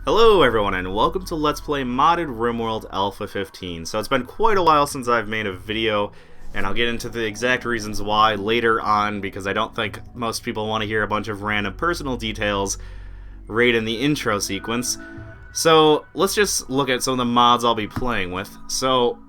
Hello everyone and welcome to Let's Play Modded Rimworld Alpha 15. So it's been quite a while since I've made a video, and I'll get into the exact reasons why later on, because I don't think most people want to hear a bunch of random personal details right in the intro sequence. So let's just look at some of the mods I'll be playing with. So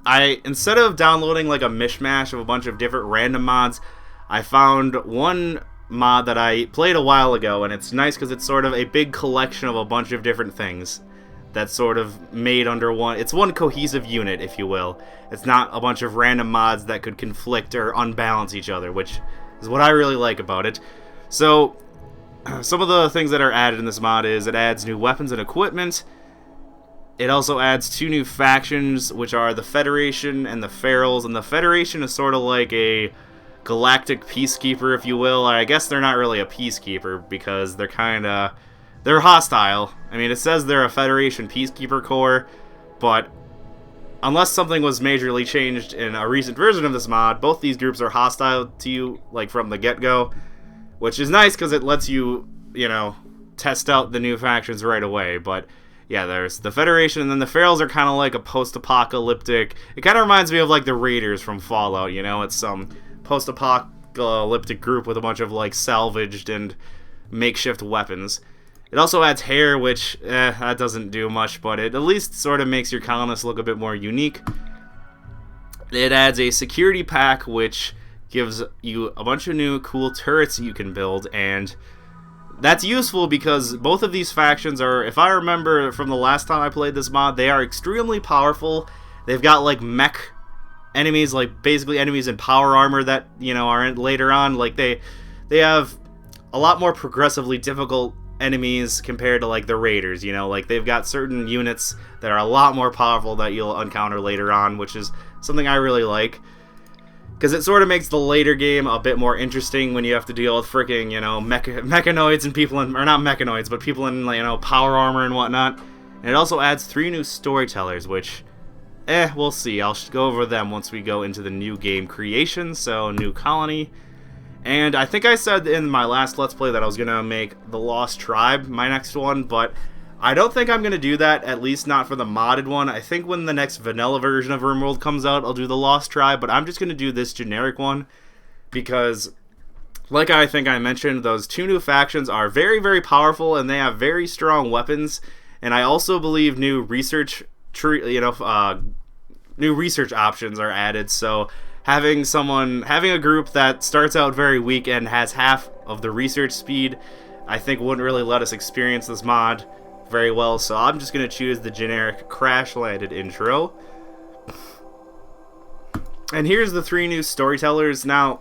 instead of downloading like a mishmash of a bunch of different random mods, I found one mod that I played a while ago, and it's nice because it's sort of a big collection of a bunch of different things that's sort of made under one. It's one cohesive unit, if you will. It's not a bunch of random mods that could conflict or unbalance each other, which is what I really like about it. So some of the things that are added in this mod is it adds new weapons and equipment. It also adds two new factions, which are the Federation and the Ferals, and the Federation is sort of like a galactic peacekeeper, if you will. I guess they're not really a peacekeeper because they're hostile. I mean, it says they're a Federation peacekeeper corps, but unless something was majorly changed in a recent version of this mod, both these groups are hostile to you, like, from the get-go, which is nice because it lets you, test out the new factions right away. But yeah, there's the Federation, and then the Ferals are kind of like a post-apocalyptic. It kind of reminds me of like the Raiders from Fallout. It's some post-apocalyptic group with a bunch of like salvaged and makeshift weapons. It also adds hair, which that doesn't do much, but it at least sort of makes your colonists look a bit more unique. It adds a security pack, which gives you a bunch of new cool turrets you can build, and that's useful because both of these factions are, if I remember from the last time I played this mod, they are extremely powerful. They've got like mech enemies, like basically enemies in power armor that, are in later on. Like they have a lot more progressively difficult enemies compared to like the Raiders, like they've got certain units that are a lot more powerful that you'll encounter later on, which is something I really like. Because it sort of makes the later game a bit more interesting when you have to deal with freaking, mechanoids and people in, or not mechanoids, but people in, power armor and whatnot. And it also adds 3 new storytellers, which, we'll see. I'll go over them once we go into the new game creation, so new colony. And I think I said in my last Let's Play that I was going to make the Lost Tribe my next one, but I don't think I'm going to do that, at least not for the modded one. I think when the next vanilla version of Rimworld comes out, I'll do the Lost Tribe, but I'm just going to do this generic one because, like I think I mentioned, those 2 new factions are very, very powerful, and they have very strong weapons, and I also believe new research new research options are added, so having a group that starts out very weak and has half of the research speed, I think wouldn't really let us experience this mod very well, so I'm just going to choose the generic crash-landed intro. And here's the 3 new storytellers. Now,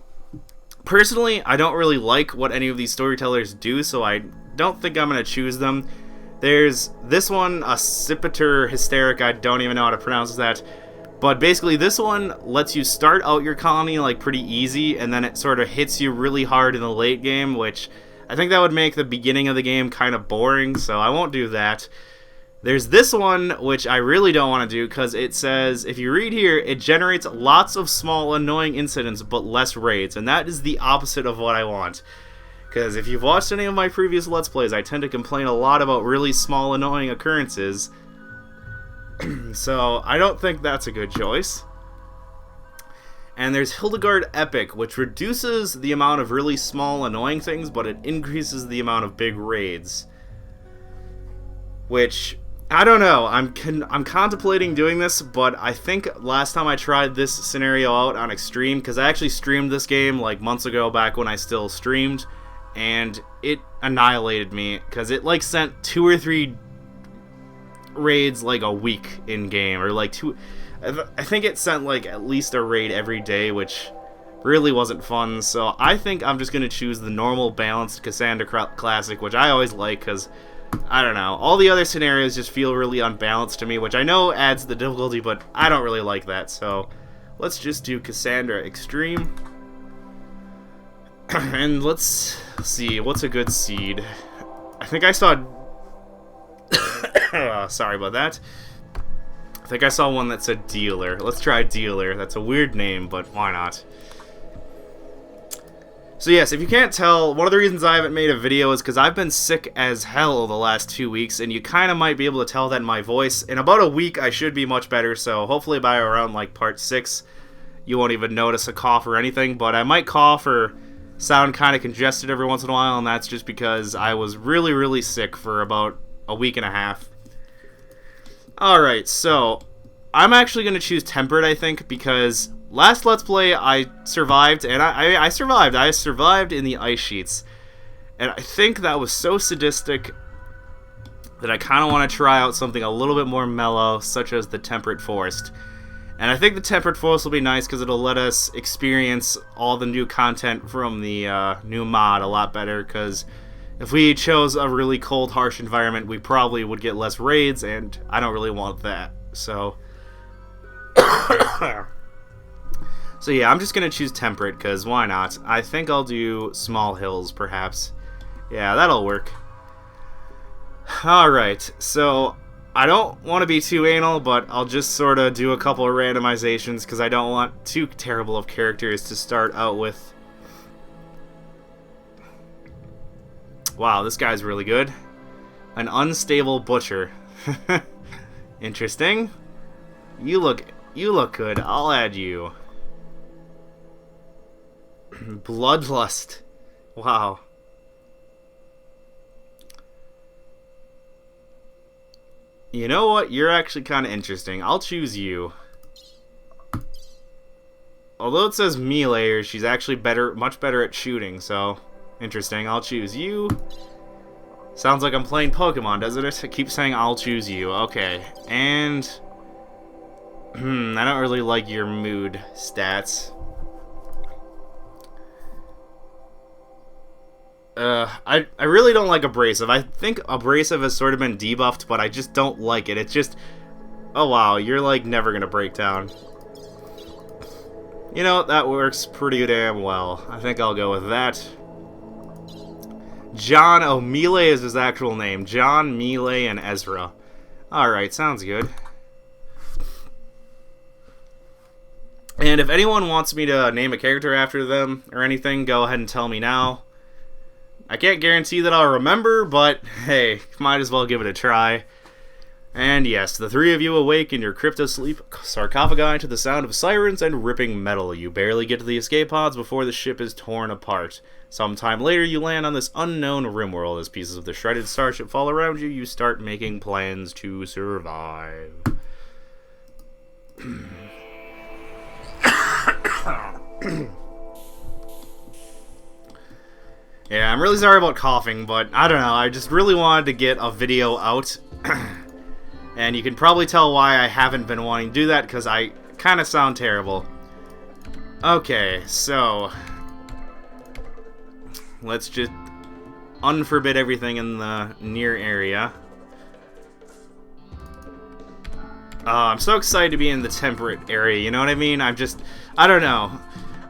personally, I don't really like what any of these storytellers do, so I don't think I'm going to choose them. There's this one, a Scipitor Hysteric, I don't even know how to pronounce that. But basically, this one lets you start out your colony like pretty easy, and then it sort of hits you really hard in the late game, which I think that would make the beginning of the game kind of boring, so I won't do that. There's this one, which I really don't want to do, because it says, if you read here, it generates lots of small annoying incidents, but less raids, and that is the opposite of what I want. Because if you've watched any of my previous Let's Plays, I tend to complain a lot about really small annoying occurrences, so I don't think that's a good choice. And there's Hildegard Epic, which reduces the amount of really small annoying things, but it increases the amount of big raids. Which, I don't know, I'm contemplating doing this, but I think last time I tried this scenario out on Extreme, because I actually streamed this game like months ago back when I still streamed, and it annihilated me, because it like sent 2 or 3 raids like a week in game, or like 2... I think it sent like at least a raid every day, which really wasn't fun, so I think I'm just going to choose the normal balanced Cassandra Classic, which I always like, because, I don't know, all the other scenarios just feel really unbalanced to me, which I know adds the difficulty, but I don't really like that, so let's just do Cassandra Extreme. And let's see, what's a good seed? I think I saw... sorry about that. I think I saw one that said Dealer. Let's try Dealer. That's a weird name, but why not? So yes, if you can't tell, one of the reasons I haven't made a video is because I've been sick as hell the last 2 weeks, and you kind of might be able to tell that in my voice. In about a week, I should be much better, so hopefully by around like part 6, you won't even notice a cough or anything, but I might cough or sound kind of congested every once in a while, and that's just because I was really, really sick for about a week and a half. Alright, so I'm actually going to choose Tempered, I think, because last Let's Play I survived, and I survived. I survived in the ice sheets. And I think that was so sadistic that I kind of want to try out something a little bit more mellow, such as the Temperate Forest. And I think the Temperate Forest will be nice because it'll let us experience all the new content from the new mod a lot better, because if we chose a really cold, harsh environment, we probably would get less raids, and I don't really want that. So so yeah, I'm just going to choose Temperate, because why not? I think I'll do Small Hills, perhaps. Yeah, that'll work. Alright, so I don't want to be too anal, but I'll just sort of do a couple of randomizations, because I don't want too terrible of characters to start out with. Wow, this guy's really good. An unstable butcher. Interesting. You look good. I'll add you. Bloodlust. Wow. You know what? You're actually kind of interesting. I'll choose you. Although it says melee, she's actually much better at shooting, so interesting. I'll choose you. Sounds like I'm playing Pokemon, doesn't it? I keep saying I'll choose you. Okay. And I don't really like your mood stats. I really don't like Abrasive. I think Abrasive has sort of been debuffed, but I just don't like it. It's just, oh wow, you're like never gonna break down. You know, that works pretty damn well. I think I'll go with that. John Melee is his actual name. John, Melee, and Ezra. Alright, sounds good. And if anyone wants me to name a character after them or anything, go ahead and tell me now. I can't guarantee that I'll remember, but hey, might as well give it a try. And yes, the three of you awake in your crypto-sleep sarcophagi to the sound of sirens and ripping metal. You barely get to the escape pods before the ship is torn apart. Sometime later, you land on this unknown Rimworld. As pieces of the shredded starship fall around you, you start making plans to survive. Yeah, I'm really sorry about coughing, but I don't know, I just really wanted to get a video out. And you can probably tell why I haven't been wanting to do that, because I kind of sound terrible. Okay, so let's just unforbid everything in the near area. I'm so excited to be in the temperate area, you know what I mean? I don't know.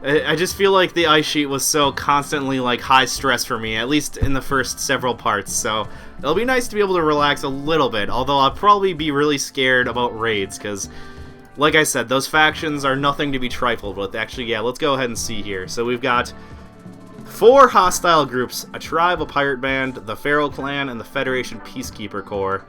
I just feel like the ice sheet was so constantly like high stress for me, at least in the first several parts, so it'll be nice to be able to relax a little bit, although I'll probably be really scared about raids, because like I said, those factions are nothing to be trifled with. Actually, yeah, let's go ahead and see here. So we've got 4 hostile groups: a tribe, a pirate band, the Feral Clan, and the Federation Peacekeeper Corps.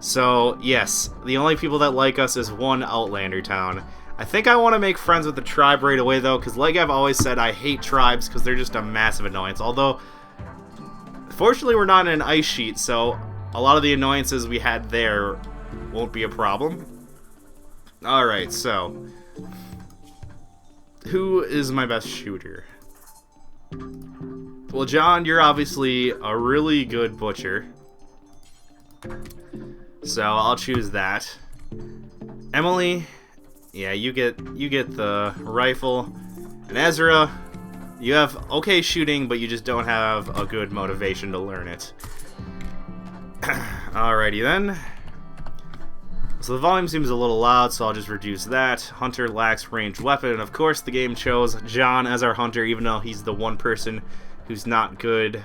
So yes, the only people that like us is one Outlander town. I think I want to make friends with the tribe right away, though, because like I've always said, I hate tribes because they're just a massive annoyance. Although, fortunately, we're not in an ice sheet, so a lot of the annoyances we had there won't be a problem. Alright, so who is my best shooter? Well, John, you're obviously a really good butcher, so I'll choose that. Emily, yeah, you get the rifle. And Ezra, you have okay shooting, but you just don't have a good motivation to learn it. Alrighty then. So the volume seems a little loud, so I'll just reduce that. Hunter lacks ranged weapon, and of course the game chose John as our hunter, even though he's the one person who's not good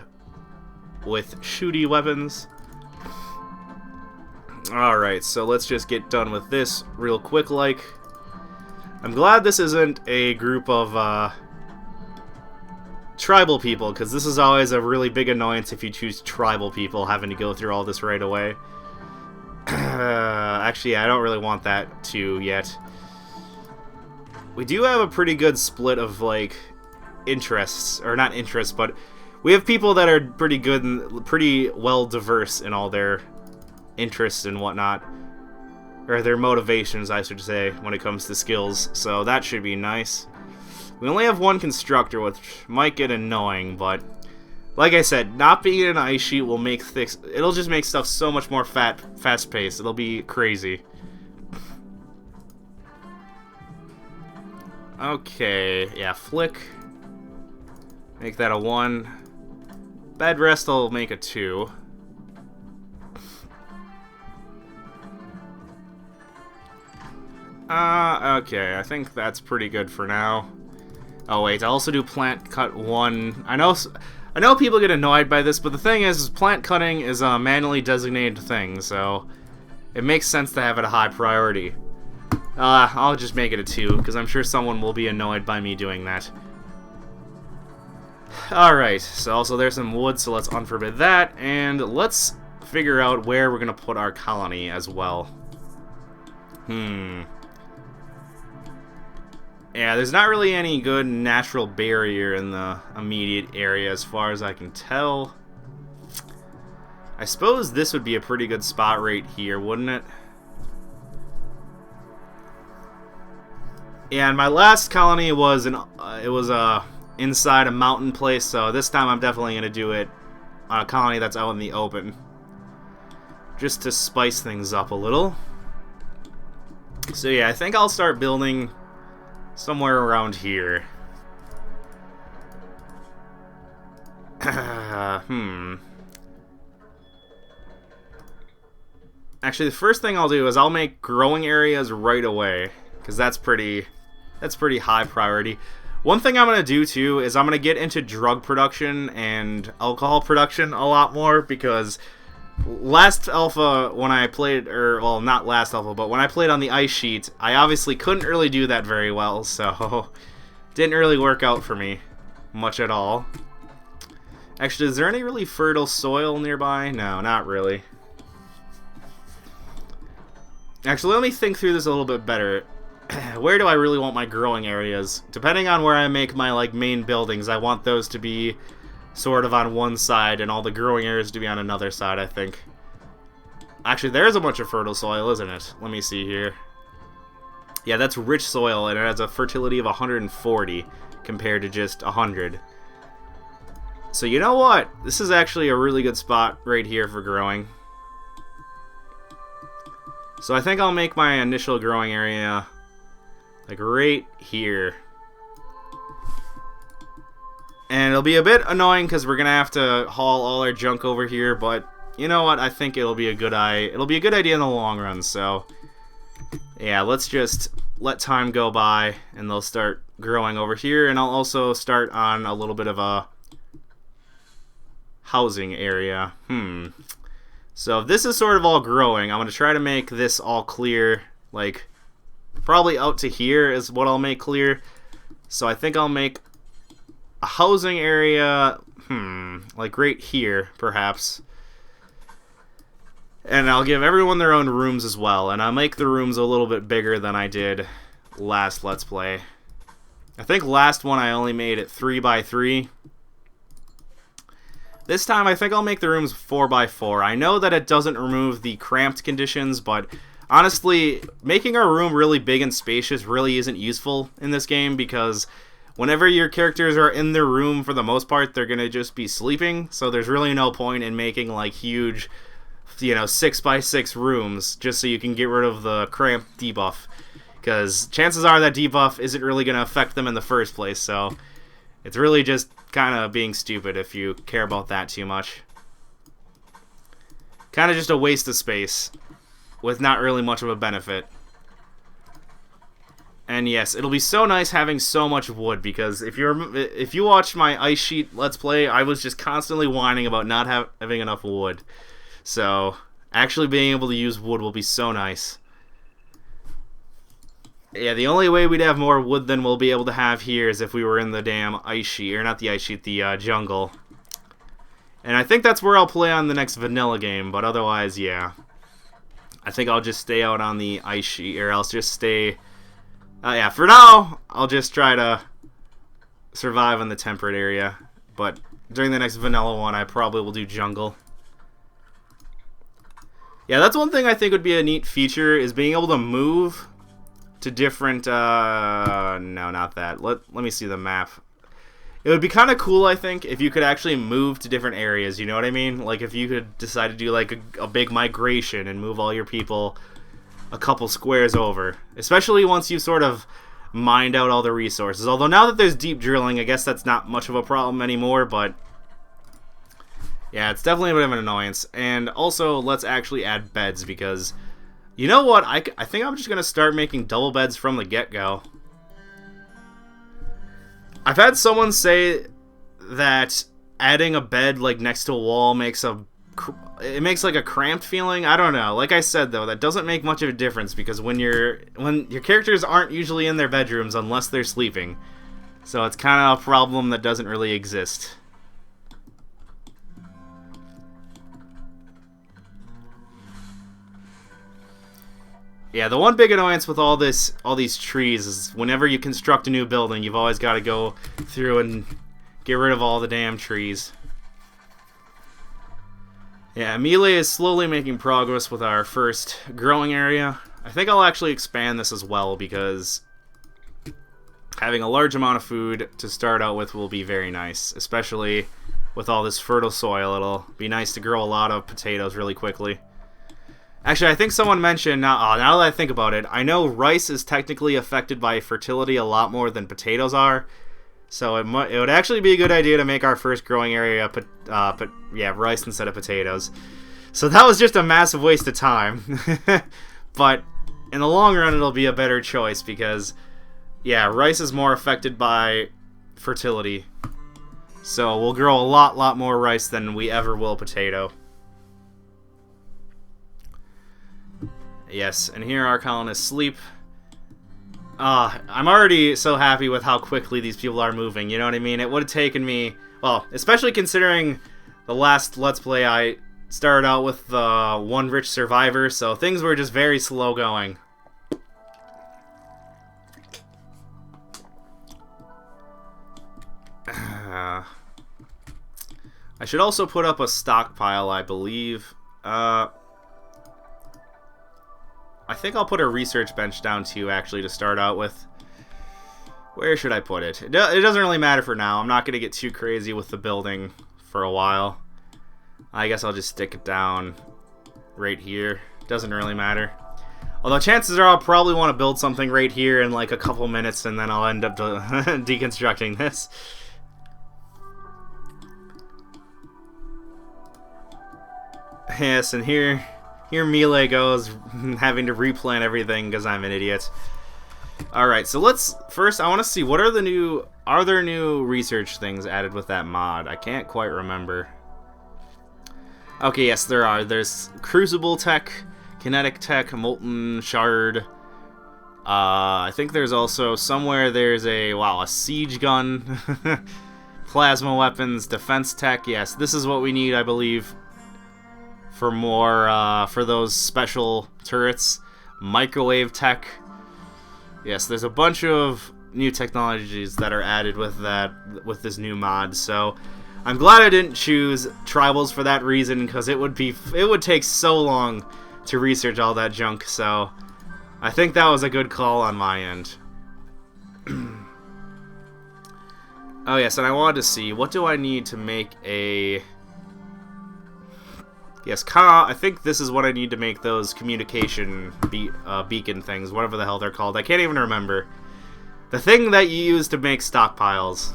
with shooty weapons. Alright, so let's just get done with this real quick like. I'm glad this isn't a group of tribal people, because this is always a really big annoyance if you choose tribal people, having to go through all this right away. Actually, I don't really want that too yet. We do have a pretty good split of, like, interests, or not interests, but we have people that are pretty good and pretty well diverse in all their interests and whatnot. Or their motivations, I should say, when it comes to skills, so that should be nice. We only have one constructor, which might get annoying, but like I said, not being in an ice sheet will make things, it'll just make stuff so much more fast-paced. It'll be crazy. Okay, yeah, flick. Make that a 1. Bed rest I'll make a 2. Okay, I think that's pretty good for now. Oh wait, I also do plant cut 1. I know people get annoyed by this, but the thing is plant cutting is a manually designated thing, so it makes sense to have it a high priority. I'll just make it a 2, because I'm sure someone will be annoyed by me doing that. Alright, so also there's some wood, so let's unforbid that, and let's figure out where we're going to put our colony as well. Yeah, there's not really any good natural barrier in the immediate area as far as I can tell. I suppose this would be a pretty good spot right here, wouldn't it? Yeah, and my last colony was inside a mountain place, so this time I'm definitely going to do it on a colony that's out in the open. Just to spice things up a little. So yeah, I think I'll start building somewhere around here. Actually, the first thing I'll do is I'll make growing areas right away, because that's pretty high priority. One thing I'm going to do too is I'm going to get into drug production and alcohol production a lot more, because last alpha when I played, or well, not last alpha, but when I played on the ice sheet, I obviously couldn't really do that very well, so didn't really work out for me much at all. Actually, is there any really fertile soil nearby? No, not really. Actually, let me think through this a little bit better. Where do I really want my growing areas? Depending on where I make my like main buildings, I want those to be sort of on one side and all the growing areas to be on another side, I think. Actually, there's a bunch of fertile soil, isn't it? Let me see here. Yeah, that's rich soil, and it has a fertility of 140 compared to just 100. So you know what? This is actually a really good spot right here for growing. So I think I'll make my initial growing area like right here. And it'll be a bit annoying because we're gonna have to haul all our junk over here, but you know what? I think it'll be a good idea in the long run. So yeah, let's just let time go by and they'll start growing over here, and I'll also start on a little bit of a housing area. So if this is sort of all growing, I'm gonna try to make this all clear, like probably out to here is what I'll make clear. So I think I'll make a housing area, like right here, perhaps. And I'll give everyone their own rooms as well, and I'll make the rooms a little bit bigger than I did last Let's Play. I think last one I only made it 3x3. This time I think I'll make the rooms 4x4. I know that it doesn't remove the cramped conditions, but honestly, making our room really big and spacious really isn't useful in this game, because whenever your characters are in their room, for the most part, they're going to just be sleeping, so there's really no point in making, like, huge, 6x6 rooms, just so you can get rid of the cramp debuff, because chances are that debuff isn't really going to affect them in the first place, so it's really just kind of being stupid if you care about that too much. Kind of just a waste of space, with not really much of a benefit. And yes, it'll be so nice having so much wood, because if you watch my ice sheet Let's Play, I was just constantly whining about not having enough wood. So actually being able to use wood will be so nice. Yeah, the only way we'd have more wood than we'll be able to have here is if we were in the damn ice sheet, or not the ice sheet, the jungle. And I think that's where I'll play on the next vanilla game, but otherwise, yeah. I think I'll just stay out on the ice sheet, or else just stay... yeah, for now, I'll just try to survive in the temperate area. But during the next vanilla one, I probably will do jungle. Yeah, that's one thing I think would be a neat feature, is being able to move to different... no, not that. Let me see the map. It would be kind of cool, I think, if you could actually move to different areas, you know what I mean? Like, if you could decide to do, like, a big migration and move all your people a couple squares over. Especially once you've sort of mined out all the resources. Although now that there's deep drilling, I guess that's not much of a problem anymore, but... yeah, it's definitely a bit of an annoyance. And also, let's actually add beds, because... you know what? I think I'm just going to start making double beds from the get-go. I've had someone say that adding a bed like next to a wall makes like a cramped feeling. I don't know. Like I said though, that doesn't make much of a difference because when your characters aren't usually in their bedrooms unless they're sleeping. So it's kind of a problem that doesn't really exist. Yeah, the one big annoyance with all these trees is whenever you construct a new building, you've always got to go through and get rid of all the damn trees. Yeah, Melee is slowly making progress with our first growing area. I think I'll actually expand this as well because having a large amount of food to start out with will be very nice, especially with all this fertile soil. It'll be nice to grow a lot of potatoes really quickly. Actually, I think someone mentioned, now that I think about it, I know rice is technically affected by fertility a lot more than potatoes are. So it would actually be a good idea to make our first growing area, rice instead of potatoes. So that was just a massive waste of time. But in the long run, it'll be a better choice because, yeah, rice is more affected by fertility. So we'll grow a lot more rice than we ever will potato. Yes, and here our colonists sleep. I'm already so happy with how quickly these people are moving, you know what I mean? It would have taken me, well, especially considering the last Let's Play I started out with one rich survivor, so things were just very slow going. I should also put up a stockpile, I believe. I think I'll put a research bench down too, actually, to start out with. Where should I put it? It doesn't really matter for now. I'm not going to get too crazy with the building for a while. I guess I'll just stick it down right here. Doesn't really matter. Although chances are I'll probably want to build something right here in like a couple minutes, and then I'll end up deconstructing this. Yes, and here Melee goes, having to replan everything because I'm an idiot. Alright, so first I want to see, are there new research things added with that mod? I can't quite remember. Okay, yes, there are. There's Crucible Tech, Kinetic Tech, Molten Shard. I think there's also, somewhere there's a Siege Gun, Plasma Weapons, Defense Tech. Yes, this is what we need, I believe, for more, for those special turrets. Microwave Tech. Yes, there's a bunch of new technologies that are added with this new mod, so I'm glad I didn't choose tribals for that reason, because it would take so long to research all that junk, so I think that was a good call on my end. Oh yes, and I wanted to see, what do I need to make a... Yes, I think this is what I need to make those communication beacon things, whatever the hell they're called. I can't even remember. The thing that you use to make stockpiles.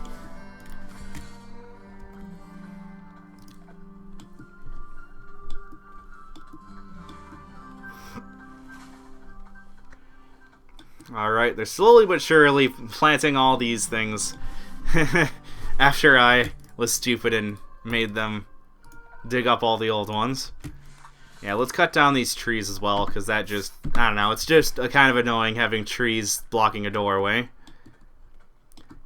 Alright, they're slowly but surely planting all these things after I was stupid and made them dig up all the old ones. Yeah, let's cut down these trees as well, because that just, I don't know, it's just kind of annoying having trees blocking a doorway.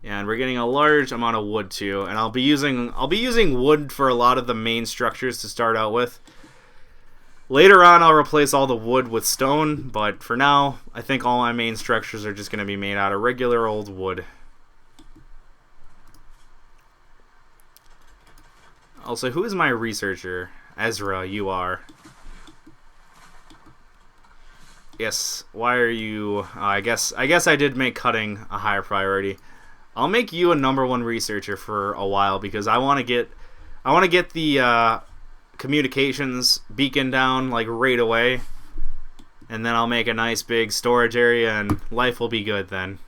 And we're getting a large amount of wood too, and I'll be using wood for a lot of the main structures to start out with. Later on, I'll replace all the wood with stone, but for now, I think all my main structures are just going to be made out of regular old wood. Also, who is my researcher? Ezra, you are. Yes, why are you... I guess I did make cutting a higher priority. I'll make you a #1 researcher for a while because I want to get the communications beacon down like right away, and then I'll make a nice big storage area and life will be good then.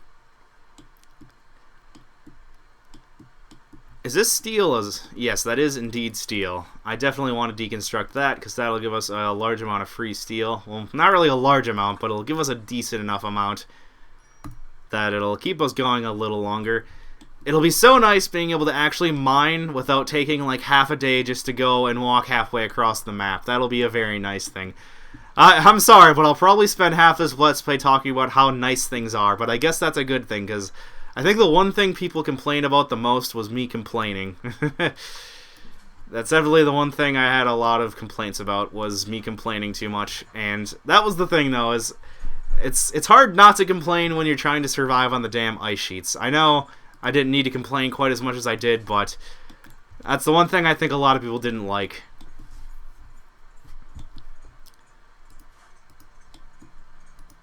Is this steel? Yes, that is indeed steel. I definitely want to deconstruct that because that'll give us a large amount of free steel. Well, not really a large amount, but it'll give us a decent enough amount that it'll keep us going a little longer. It'll be so nice being able to actually mine without taking like half a day just to go and walk halfway across the map. That'll be a very nice thing. I'm sorry, but I'll probably spend half this Let's Play talking about how nice things are, but I guess that's a good thing because I think the one thing people complained about the most was me complaining. That's definitely the one thing I had a lot of complaints about, was me complaining too much. And that was the thing, though, is it's hard not to complain when you're trying to survive on the damn ice sheets. I know I didn't need to complain quite as much as I did, but that's the one thing I think a lot of people didn't like.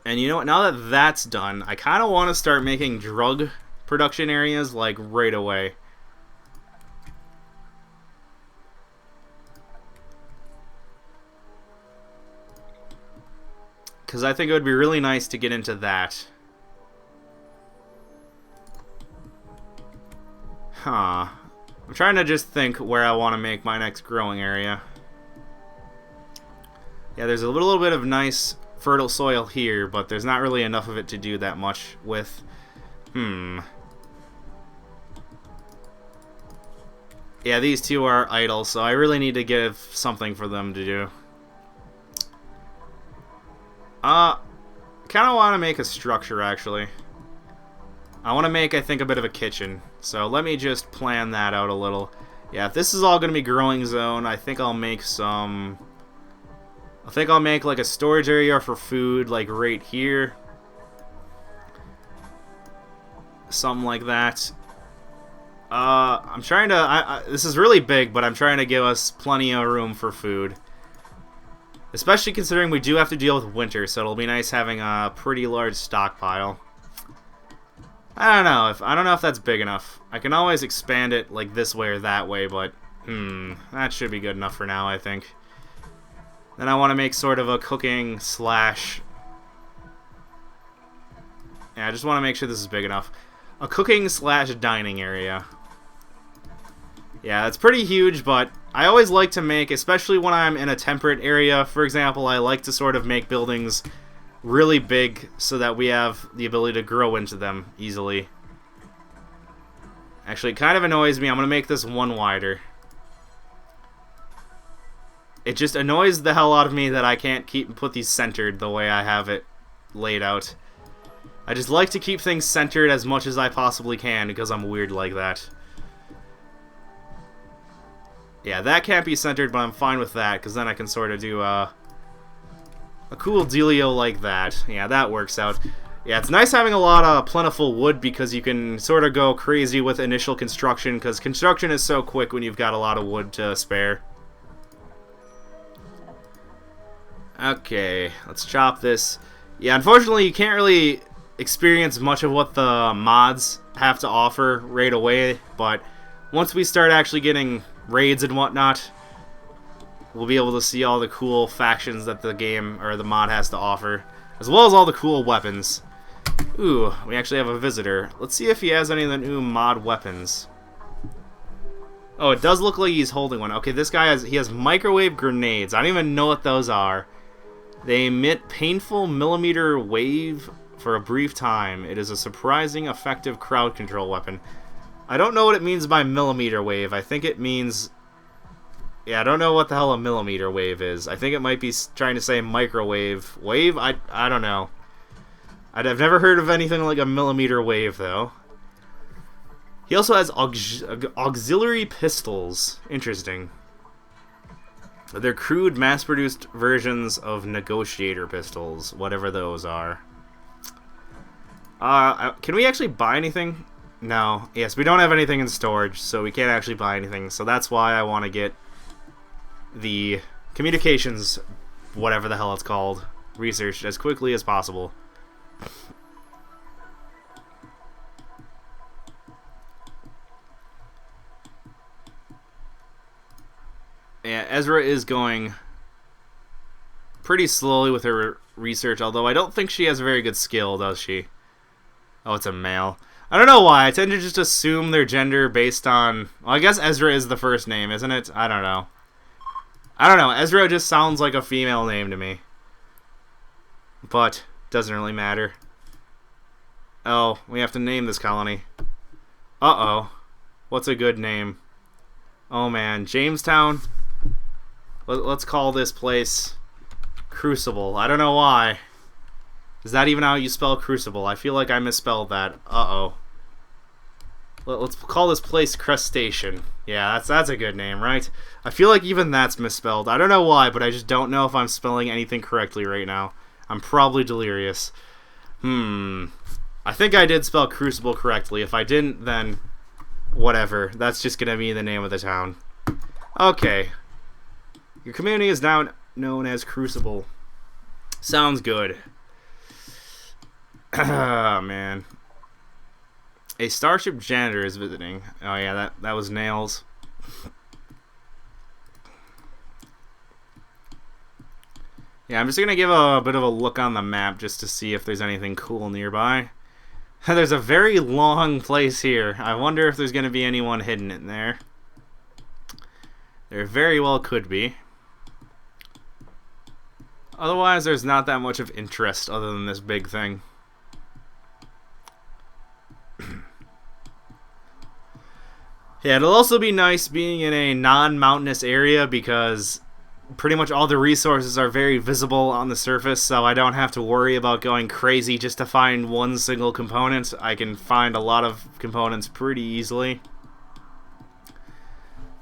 And you know what, now that that's done, I kind of want to start making drug production areas like right away. Because I think it would be really nice to get into that. Huh. I'm trying to just think where I want to make my next growing area. Yeah, there's a little bit of nice fertile soil here, but there's not really enough of it to do that much with. Yeah, these two are idle, so I really need to give something for them to do. Kind of want to make a structure, actually. I want to make, I think, a bit of a kitchen. So let me just plan that out a little. Yeah, if this is all going to be growing zone, I think I'll make some... I think I'll make like a storage area for food, like right here. Something like that. I'm trying to... this is really big, but I'm trying to give us plenty of room for food. Especially considering we do have to deal with winter, so it'll be nice having a pretty large stockpile. I don't know if that's big enough. I can always expand it like this way or that way, but that should be good enough for now, I think. Then I want to make sort of a cooking slash... Yeah, I just want to make sure this is big enough. A cooking slash dining area. Yeah, it's pretty huge, but I always like to make, especially when I'm in a temperate area, for example, I like to sort of make buildings really big so that we have the ability to grow into them easily. Actually, it kind of annoys me. I'm going to make this one wider. It just annoys the hell out of me that I can't put these centered the way I have it laid out. I just like to keep things centered as much as I possibly can because I'm weird like that. Yeah, that can't be centered, but I'm fine with that because then I can sort of do a cool dealio like that. Yeah, that works out. Yeah, it's nice having a lot of plentiful wood because you can sort of go crazy with initial construction because construction is so quick when you've got a lot of wood to spare. Okay, let's chop this. Yeah, unfortunately, you can't really experience much of what the mods have to offer right away, but once we start actually getting raids and whatnot, we'll be able to see all the cool factions that the game or the mod has to offer, as well as all the cool weapons. Ooh, we actually have a visitor. Let's see if he has any of the new mod weapons. Oh, it does look like he's holding one. Okay, this guy has microwave grenades. I don't even know what those are. They emit painful millimeter wave for a brief time. It is a surprising effective crowd control weapon. I don't know what it means by millimeter wave. I think it means Yeah, I don't know what the hell a millimeter wave is. I think it might be trying to say microwave wave. I don't know. I've never heard of anything like a millimeter wave, though. He also has auxiliary pistols. Interesting. They're crude, mass-produced versions of negotiator pistols, whatever those are. Can we actually buy anything? No. Yes, we don't have anything in storage, so we can't actually buy anything. So that's why I want to get the communications, whatever the hell it's called, researched as quickly as possible. Yeah, Ezra is going pretty slowly with her research, although I don't think she has a very good skill, does she? Oh, it's a male. I don't know why. I tend to just assume their gender based on... Well, I guess Ezra is the first name, isn't it? I don't know. I don't know. Ezra just sounds like a female name to me. But, doesn't really matter. Oh, we have to name this colony. Uh-oh. What's a good name? Oh, man. Jamestown? Let's call this place Crucible. I don't know why. Is that even how you spell Crucible? I feel like I misspelled that. Uh-oh. Let's call this place Crustacean. Yeah, that's a good name, right? I feel like even that's misspelled. I don't know why, but I just don't know if I'm spelling anything correctly right now. I'm probably delirious. I think I did spell Crucible correctly. If I didn't, then whatever. That's just gonna be the name of the town. Okay. Your community is now known as Crucible. Sounds good. Oh, man. A starship janitor is visiting. Oh, yeah, that was Nails. Yeah, I'm just going to give a bit of a look on the map just to see if there's anything cool nearby. There's a very long place here. I wonder if there's going to be anyone hidden in there. There very well could be. Otherwise, there's not that much of interest other than this big thing. Yeah, it'll also be nice being in a non-mountainous area because pretty much all the resources are very visible on the surface, so I don't have to worry about going crazy just to find one single component. I can find a lot of components pretty easily.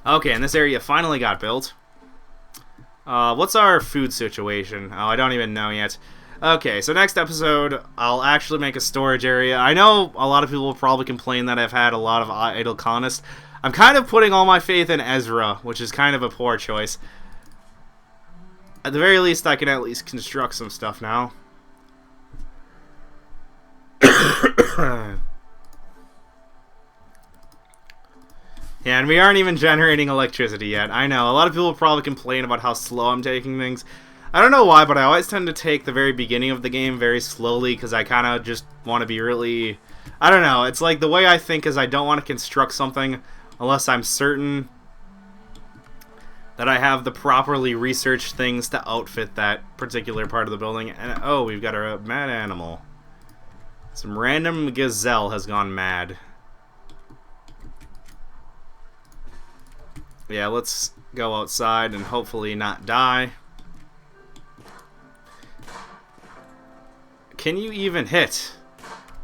Okay, and this area finally got built. What's our food situation? Oh, I don't even know yet. Okay, so next episode, I'll actually make a storage area. I know a lot of people will probably complain that I've had a lot of idle colonists. I'm kind of putting all my faith in Ezra, which is kind of a poor choice. At the very least, I can at least construct some stuff now. Yeah, and we aren't even generating electricity yet. I know, a lot of people probably complain about how slow I'm taking things. I don't know why, but I always tend to take the very beginning of the game very slowly because I kind of just want to be really... I don't know, it's like the way I think is I don't want to construct something unless I'm certain that I have the properly researched things to outfit that particular part of the building. And oh, we've got a mad animal. Some random gazelle has gone mad. Yeah, let's go outside and hopefully not die. Can you even hit?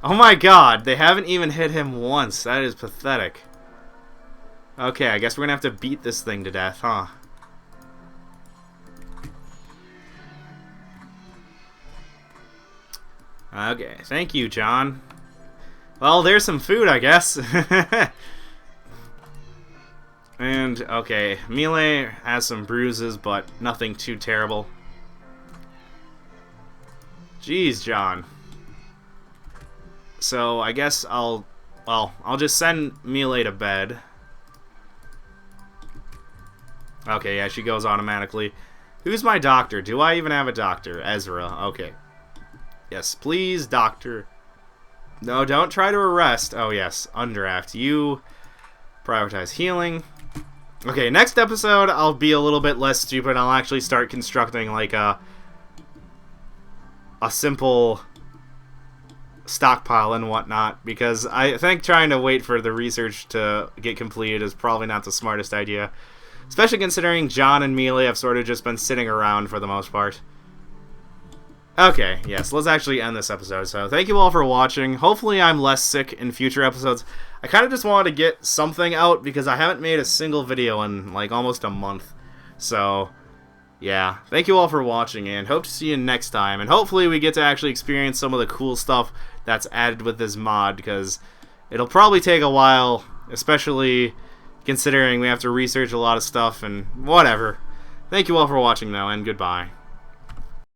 Oh my god, they haven't even hit him once. That is pathetic. Okay, I guess we're gonna have to beat this thing to death, huh? Okay, thank you, John. Well, there's some food, I guess. And, okay, Melee has some bruises, but nothing too terrible. Jeez, John. So, I guess I'll just send Melee to bed. Okay, yeah, she goes automatically. Who's my doctor? Do I even have a doctor? Ezra, okay. Yes, please, doctor. No, don't try to arrest. Oh, yes, undraft. You prioritize healing. Okay, next episode, I'll be a little bit less stupid. I'll actually start constructing, like, a simple stockpile and whatnot, because I think trying to wait for the research to get completed is probably not the smartest idea. especially considering John and Melee have sort of just been sitting around for the most part. Okay, yes, let's actually end this episode. So thank you all for watching. Hopefully I'm less sick in future episodes. I kind of just wanted to get something out because I haven't made a single video in like almost a month. So yeah, thank you all for watching, and hope to see you next time. And hopefully we get to actually experience some of the cool stuff that's added with this mod, because it'll probably take a while, especially considering we have to research a lot of stuff and whatever. Thank you all for watching, though, and goodbye.